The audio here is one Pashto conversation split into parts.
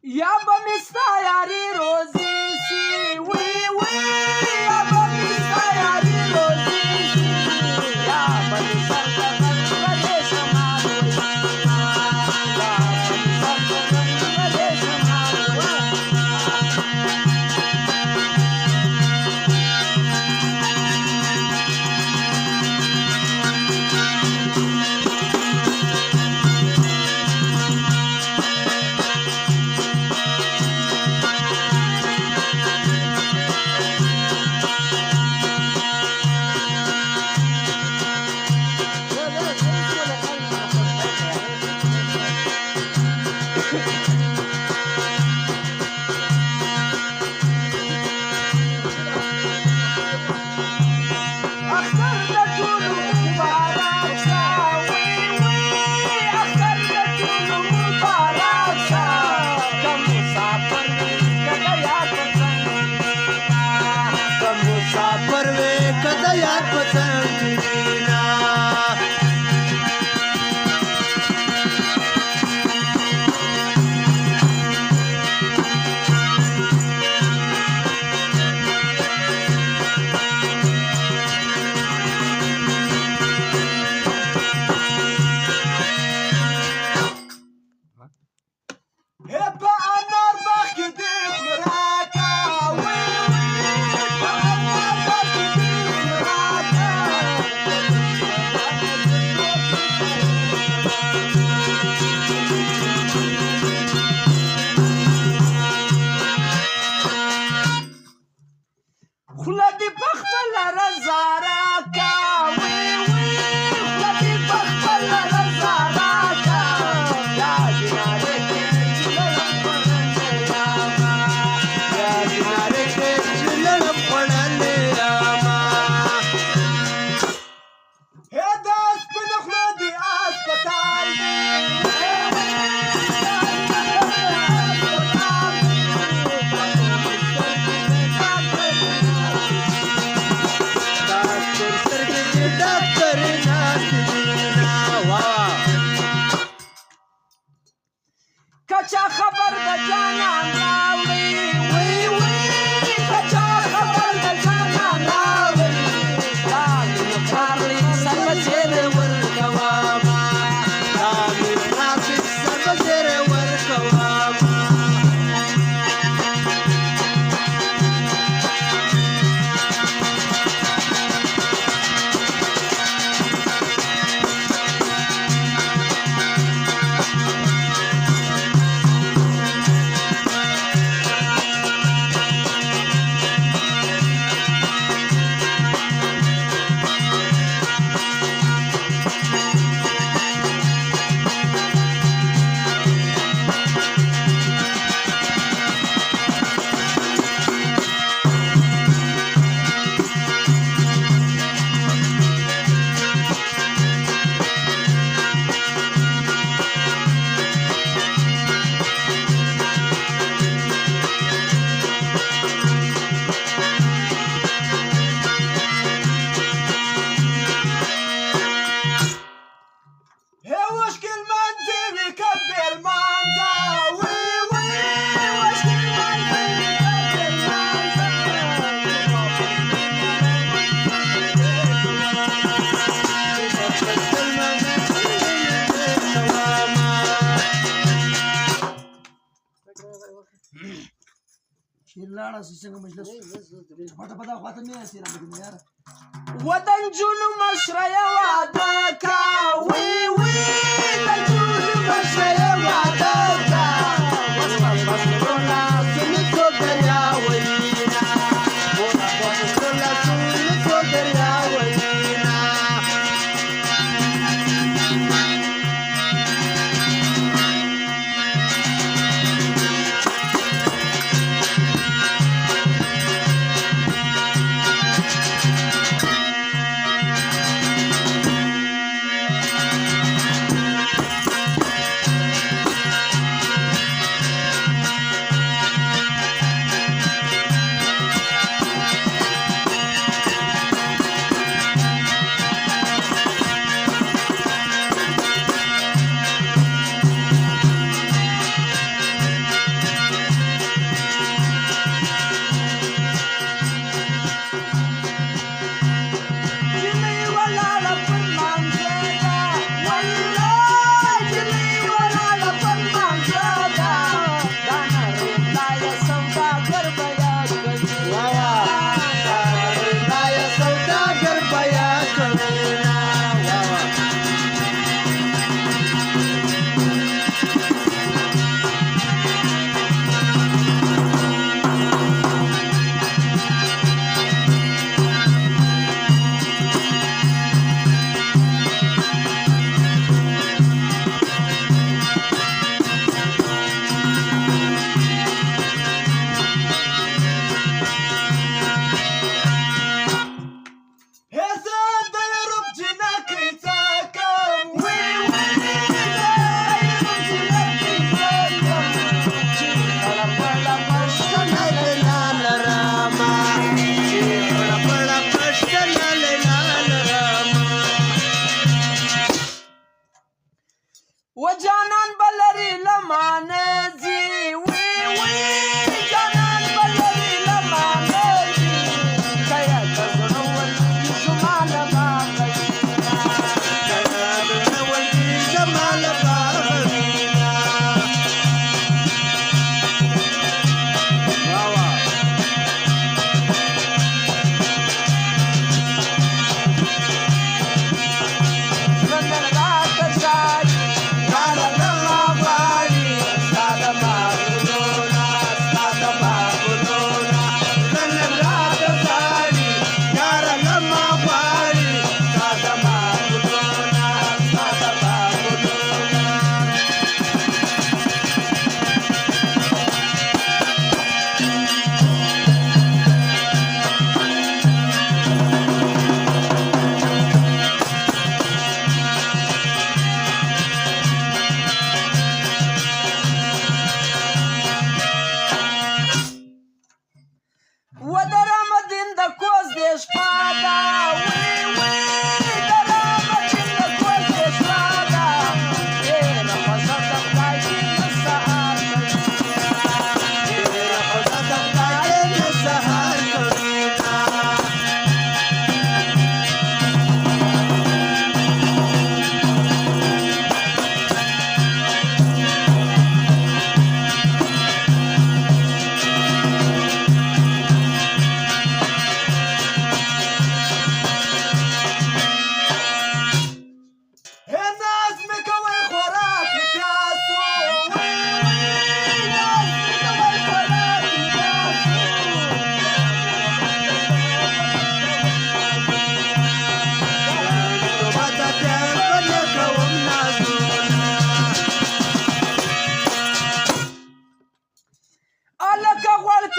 یا به مې ستا یاري روزي سي وی وی یا به مې ستا یاري روزي سي یا به مې سر د غم بدې شمال یا به مې سر د غم بدې شمال خوله دې په خپله رضا راکه وی وی خوله دې په خپله رضا راکه یا دینارې کې چې لرم خوړلې یاما یا دینارې کې چې لرم خوړلې یاما هې دا سپینه خوله دې اسپتال دی کچا خبر د جانان راوړي وی وی کچا خبر د جانان راوړي دا مې کارلي سر په څېر ورکوما دا مې کارلي سر په څېر ورکوما وطن جونو مشره واده کا وی وی د جونو مشره واده کا وسپاسپاسپرولا سنی تو دریا وینا وسپاسپاسپرولا سنی تو دریا وینا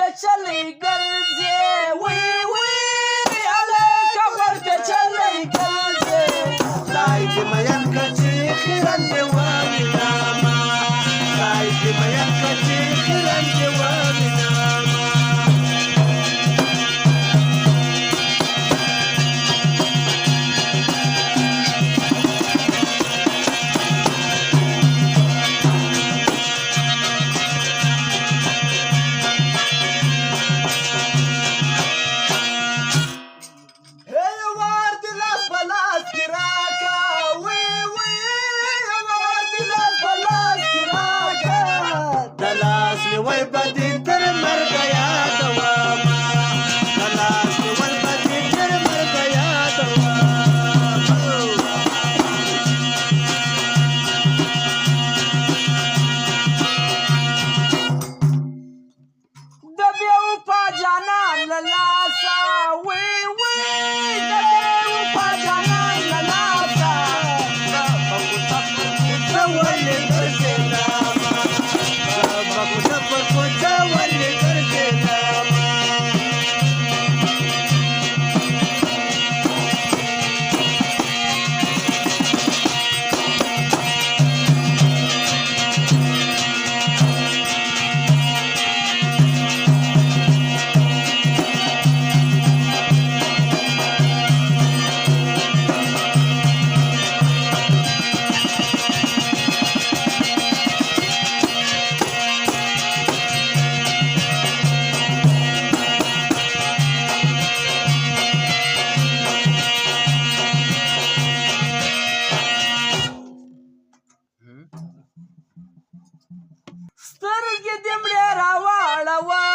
پیچلی ګرځي وی وی هلکه غوړ پیچلی ګرځي خدای دې مین کړه چې خیرن دې ووینما خدای دې مین کړه چې خیرن دې ووینما وای بدی تر مرګ یادوما دلاس ول بدی تر مرګ یادوما د بیوفا جانان له لاسه وی وی د بیوفا جانان له لاسه ولې ګرځېدما بابونه پر کوڅه ولې ګرځېدما سترګې دې مړې راواړوه